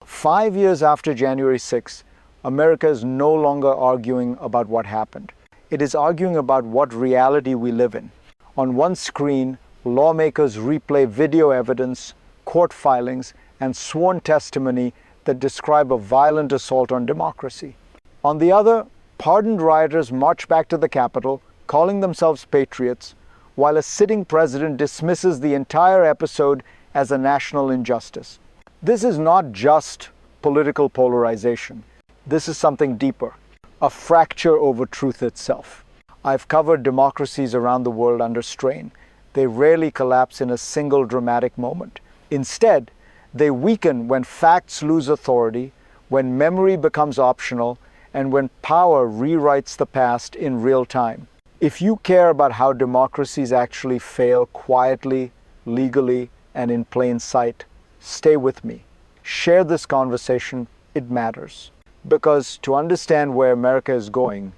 5 years after January 6th, America is no longer arguing about what happened. It is arguing about what reality we live in. On one screen, lawmakers replay video evidence, court filings, and sworn testimony that describe a violent assault on democracy. On the other, pardoned rioters march back to the Capitol, calling themselves patriots, while a sitting president dismisses the entire episode as a national injustice. This is not just political polarization. This is something deeper, a fracture over truth itself. I've covered democracies around the world under strain. They rarely collapse in a single dramatic moment. Instead, they weaken when facts lose authority, when memory becomes optional, and when power rewrites the past in real time. If you care about how democracies actually fail quietly, legally, and in plain sight, stay with me. Share this conversation. It matters. Because to understand where America is going,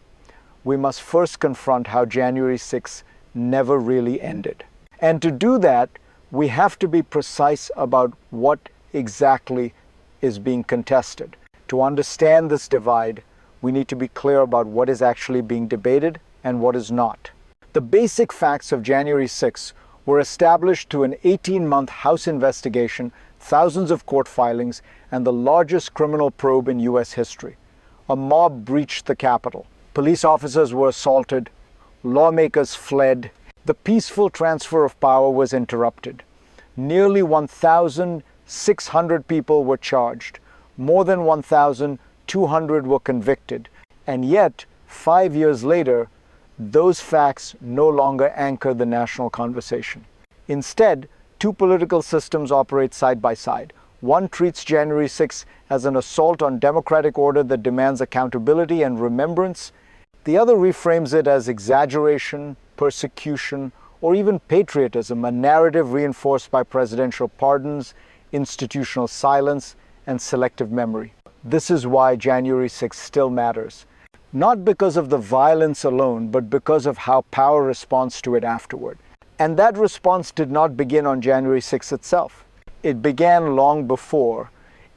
we must first confront how January 6th never really ended. And to do that, we have to be precise about what exactly is being contested. To understand this divide, we need to be clear about what is actually being debated and what is not. The basic facts of January 6th were established through an 18-month House investigation, thousands of court filings, and the largest criminal probe in U.S. history. A mob breached the Capitol. Police officers were assaulted. Lawmakers fled. The peaceful transfer of power was interrupted. Nearly 1,600 people were charged. More than 1,200 were convicted. And yet, 5 years later, those facts no longer anchor the national conversation. Instead, two political systems operate side by side. One treats January 6th as an assault on democratic order that demands accountability and remembrance. The other reframes it as exaggeration, persecution, or even patriotism, a narrative reinforced by presidential pardons, institutional silence, and selective memory. This is why January 6th still matters. Not because of the violence alone, but because of how power responds to it afterward. And that response did not begin on January 6th itself. It began long before,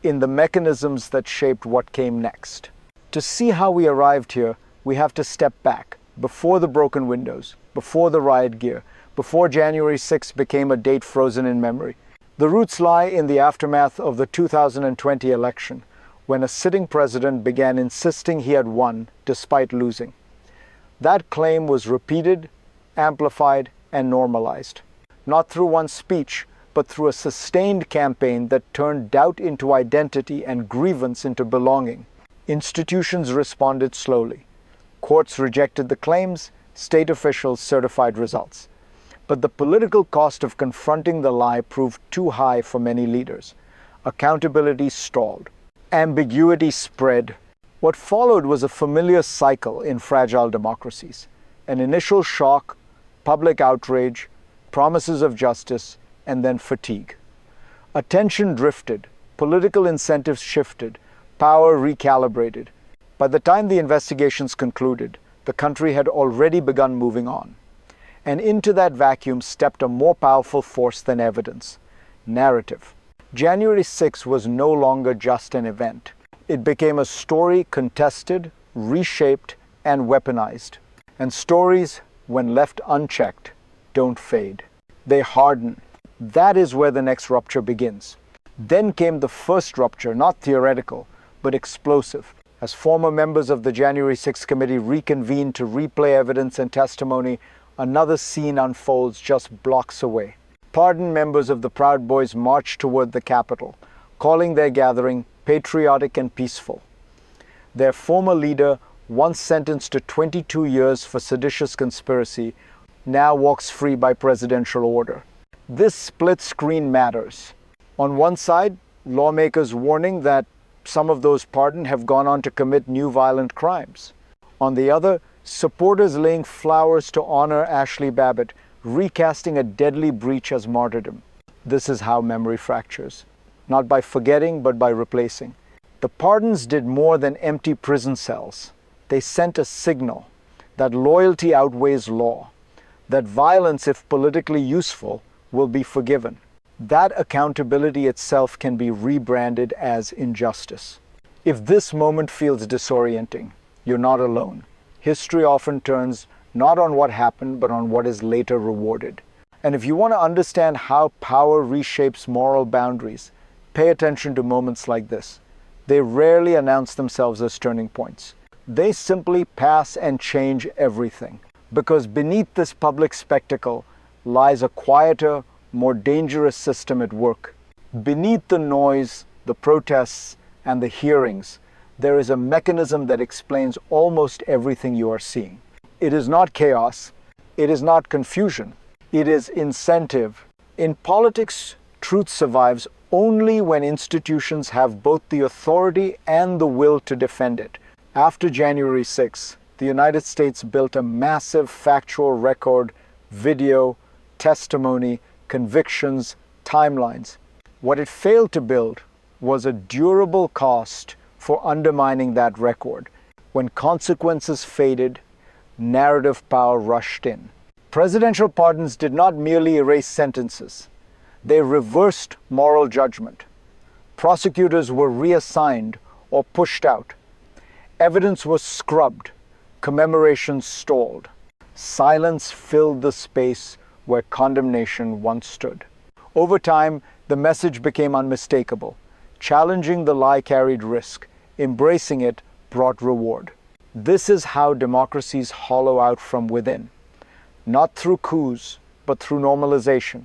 in the mechanisms that shaped what came next. To see how we arrived here, we have to step back, before the broken windows, before the riot gear, before January 6th became a date frozen in memory. The roots lie in the aftermath of the 2020 election, when a sitting president began insisting he had won despite losing. That claim was repeated, amplified, and normalized, not through one speech, but through a sustained campaign that turned doubt into identity and grievance into belonging. Institutions responded slowly. Courts rejected the claims, state officials certified results. But the political cost of confronting the lie proved too high for many leaders. Accountability stalled. Ambiguity spread. What followed was a familiar cycle in fragile democracies. An initial shock, public outrage, promises of justice, and then fatigue. Attention drifted, political incentives shifted, power recalibrated. By the time the investigations concluded, the country had already begun moving on. And into that vacuum stepped a more powerful force than evidence: narrative. January 6th was no longer just an event. It became a story contested, reshaped, and weaponized. And stories, when left unchecked, don't fade. They harden. That is where the next rupture begins. Then came the first rupture, not theoretical, but explosive. As former members of the January 6th committee reconvened to replay evidence and testimony, another scene unfolds just blocks away. Pardoned members of the Proud Boys marched toward the Capitol, calling their gathering patriotic and peaceful. Their former leader, once sentenced to 22 years for seditious conspiracy, now walks free by presidential order. This split screen matters. On one side, lawmakers warning that some of those pardoned have gone on to commit new violent crimes. On the other, supporters laying flowers to honor Ashley Babbitt, recasting a deadly breach as martyrdom. This is how memory fractures. Not by forgetting, but by replacing. The pardons did more than empty prison cells. They sent a signal that loyalty outweighs law, that violence, if politically useful, will be forgiven. that accountability itself can be rebranded as injustice. If this moment feels disorienting, you're not alone. History often turns not on what happened, but on what is later rewarded. And if you want to understand how power reshapes moral boundaries, pay attention to moments like this. They rarely announce themselves as turning points. They simply pass and change everything. Because beneath this public spectacle lies a quieter, more dangerous system at work. Beneath the noise, the protests, and the hearings, there is a mechanism that explains almost everything you are seeing. It is not chaos. It is not confusion. It is incentive. In politics, truth survives only when institutions have both the authority and the will to defend it. After January 6, the United States built a massive factual record, video, testimony, convictions, timelines. What it failed to build was a durable cost for undermining that record. When consequences faded, narrative power rushed in. Presidential pardons did not merely erase sentences. They reversed moral judgment. Prosecutors were reassigned or pushed out. Evidence was scrubbed. Commemorations stalled. Silence filled the space where condemnation once stood. Over time, the message became unmistakable. Challenging the lie carried risk. Embracing it brought reward. This is how democracies hollow out from within. Not through coups, but through normalization.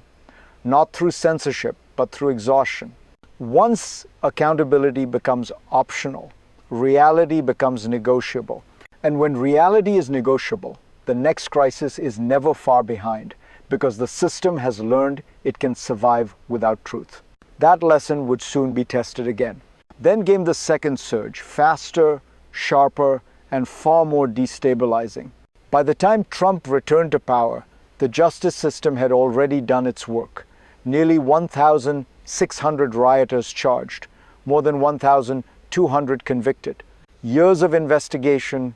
Not through censorship, but through exhaustion. Once accountability becomes optional, reality becomes negotiable. And when reality is negotiable, the next crisis is never far behind, because the system has learned it can survive without truth. That lesson would soon be tested again. Then came the second surge, faster, sharper, and far more destabilizing. By the time Trump returned to power, the justice system had already done its work. Nearly 1,600 rioters charged, more than 1,200 convicted. Years of investigation,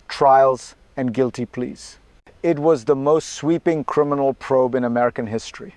trials, and guilty pleas. It was the most sweeping criminal probe in American history.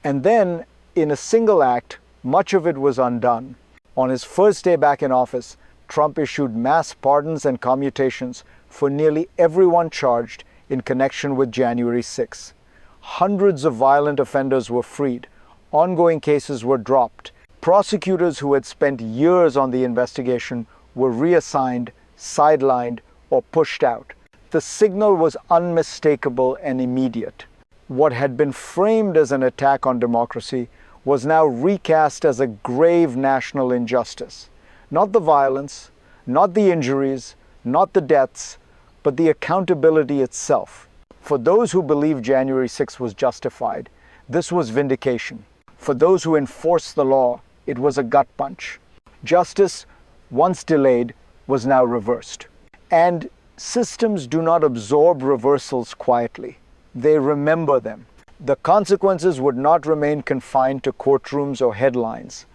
And then, in a single act, much of it was undone. On his first day back in office, Trump issued mass pardons and commutations for nearly everyone charged in connection with January 6. Hundreds of violent offenders were freed. Ongoing cases were dropped. Prosecutors who had spent years on the investigation were reassigned, sidelined, or pushed out. The signal was unmistakable and immediate. What had been framed as an attack on democracy was now recast as a grave national injustice. Not the violence, not the injuries, not the deaths, but the accountability itself. For those who believed January 6 was justified, this was vindication. For those who enforced the law, it was a gut punch. Justice, once delayed, was now reversed. And systems do not absorb reversals quietly. They remember them. The consequences would not remain confined to courtrooms or headlines.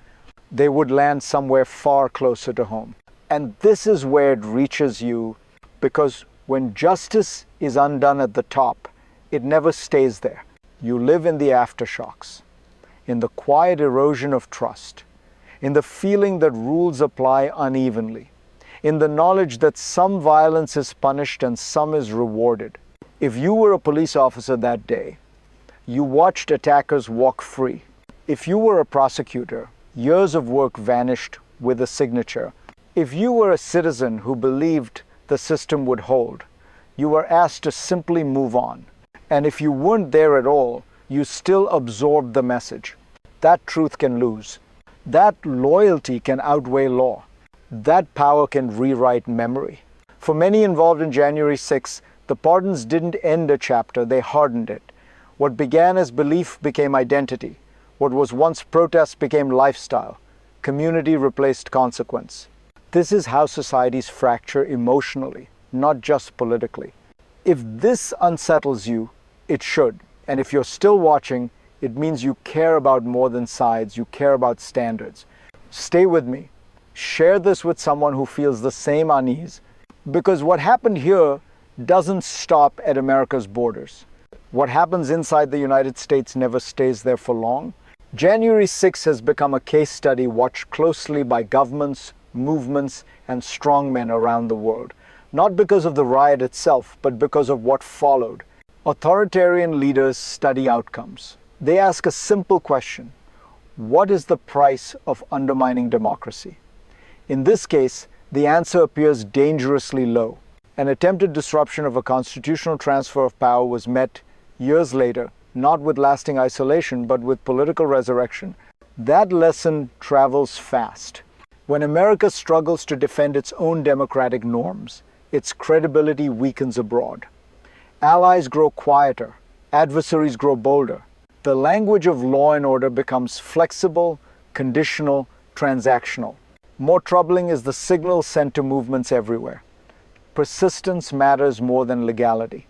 They would land somewhere far closer to home. And this is where it reaches you, because when justice is undone at the top, it never stays there. You live in the aftershocks, in the quiet erosion of trust, in the feeling that rules apply unevenly, in the knowledge that some violence is punished and some is rewarded. If you were a police officer that day, you watched attackers walk free. If you were a prosecutor, years of work vanished with a signature. If you were a citizen who believed the system would hold, you were asked to simply move on. And if you weren't there at all, you still absorbed the message. That truth can lose. That loyalty can outweigh law. That power can rewrite memory. For many involved in January 6, the pardons didn't end a chapter, they hardened it. What began as belief became identity. What was once protest became lifestyle. Community replaced consequence. This is how societies fracture emotionally, not just politically. If this unsettles you, it should. And if you're still watching, it means you care about more than sides, you care about standards. Stay with me. Share this with someone who feels the same unease. Because what happened here doesn't stop at America's borders. What happens inside the United States never stays there for long. January 6 has become a case study watched closely by governments, movements, and strongmen around the world, not because of the riot itself, but because of what followed. Authoritarian leaders study outcomes. They ask a simple question: what is the price of undermining democracy? In this case, the answer appears dangerously low. An attempted disruption of a constitutional transfer of power was met years later, not with lasting isolation, but with political resurrection. That lesson travels fast. When America struggles to defend its own democratic norms, its credibility weakens abroad. Allies grow quieter, adversaries grow bolder. The language of law and order becomes flexible, conditional, transactional. More troubling is the signal sent to movements everywhere. Persistence matters more than legality.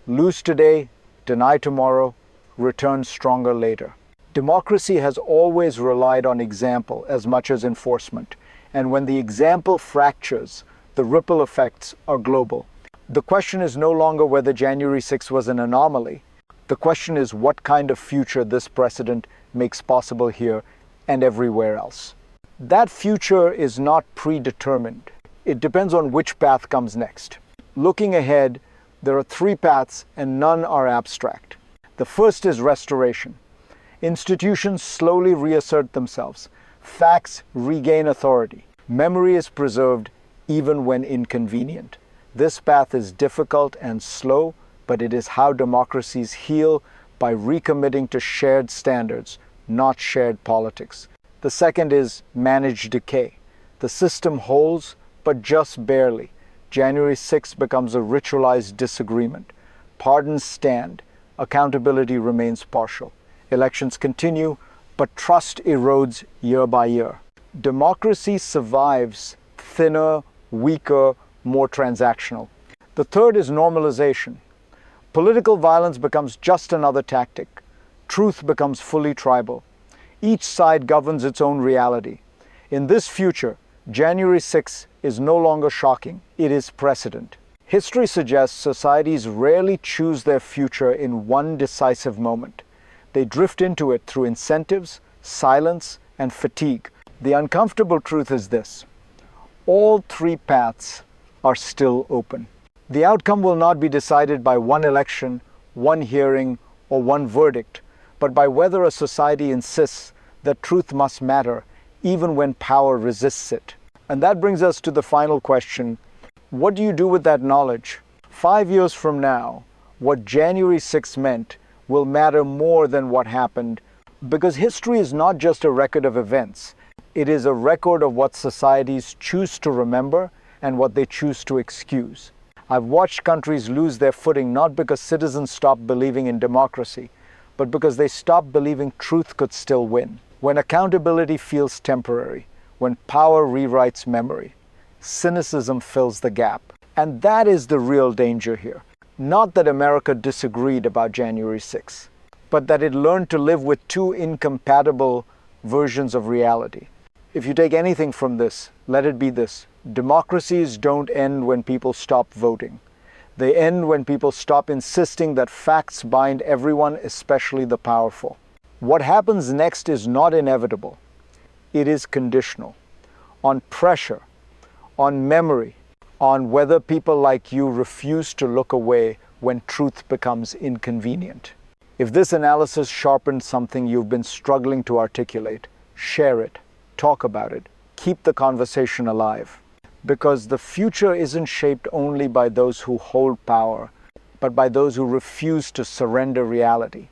Lose today, deny tomorrow, return stronger later. Democracy has always relied on example as much as enforcement, and when the example fractures, the ripple effects are global. The question is no longer whether January 6 was an anomaly. The question is what kind of future this precedent makes possible here and everywhere else. That future is not predetermined. It depends on which path comes next. Looking ahead, there are three paths and none are abstract. The first is restoration. Institutions slowly reassert themselves. Facts regain authority. Memory is preserved even when inconvenient. This path is difficult and slow, but it is how democracies heal, by recommitting to shared standards, not shared politics. The second is managed decay. The system holds, but just barely. January 6 becomes a ritualized disagreement. Pardons stand. Accountability remains partial. Elections continue, but trust erodes year by year. Democracy survives thinner, weaker, more transactional. The third is normalization. Political violence becomes just another tactic. Truth becomes fully tribal. Each side governs its own reality. In this future, January 6 is no longer shocking. It is precedent. History suggests societies rarely choose their future in one decisive moment. They drift into it through incentives, silence, and fatigue. The uncomfortable truth is this: all three paths are still open. The outcome will not be decided by one election, one hearing, or one verdict, but by whether a society insists that truth must matter even when power resists it. And that brings us to the final question: what do you do with that knowledge? 5 years from now, what January 6 meant will matter more than what happened, because history is not just a record of events. It is a record of what societies choose to remember and what they choose to excuse. I've watched countries lose their footing not because citizens stopped believing in democracy, but because they stopped believing truth could still win. When accountability feels temporary, when power rewrites memory, cynicism fills the gap. And that is the real danger here. Not that America disagreed about January 6, but that it learned to live with two incompatible versions of reality. If you take anything from this, let it be this: democracies don't end when people stop voting. They end when people stop insisting that facts bind everyone, especially the powerful. What happens next is not inevitable. It is conditional. On pressure, on memory, on whether people like you refuse to look away when truth becomes inconvenient. If this analysis sharpened something you've been struggling to articulate, share it, talk about it, keep the conversation alive. Because the future isn't shaped only by those who hold power, but by those who refuse to surrender reality.